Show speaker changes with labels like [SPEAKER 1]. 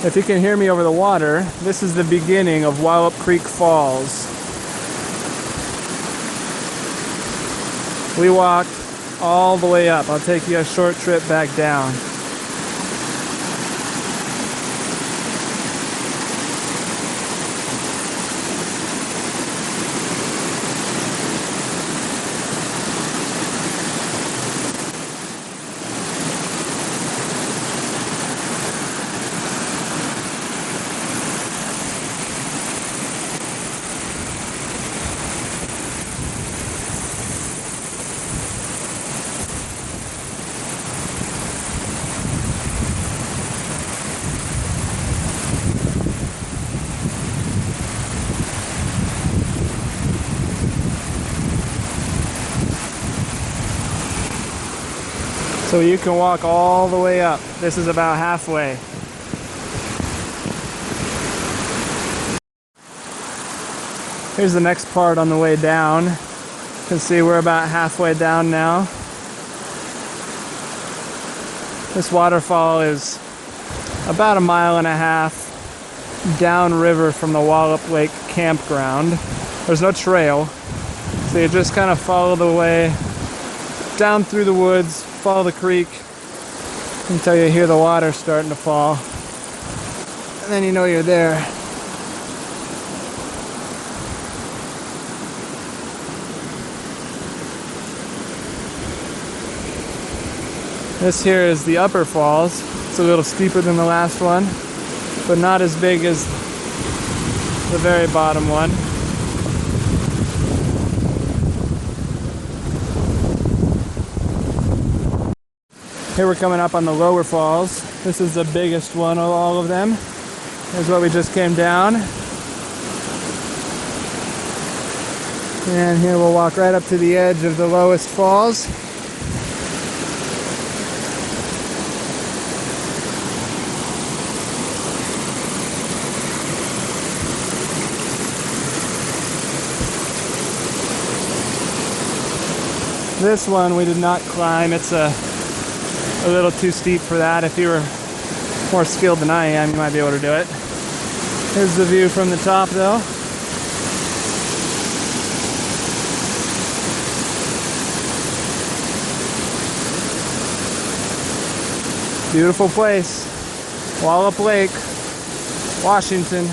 [SPEAKER 1] If you can hear me over the water, this is the beginning of Wallupt Creek Falls. We walked all the way up. I'll take you a short trip back down. So you can walk all the way up. This is about halfway. Here's the next part on the way down. You can see we're about halfway down now. This waterfall is about 1.5 miles downriver from the Wallupt Lake campground. There's no trail, so you just kind of follow the way down through the woods, follow the creek until you hear the water starting to fall, and then you know you're there. This here is the upper falls. It's a little steeper than the last one, but not as big as the very bottom one. Here we're coming up on the lower falls. This is the biggest one of all of them. Here's what we just came down. And here we'll walk right up to the edge of the lowest falls. This one we did not climb. It's a little too steep for that. If you were more skilled than I am, you might be able to do it. Here's the view from the top though. Beautiful place. Wallupt Lake, Washington.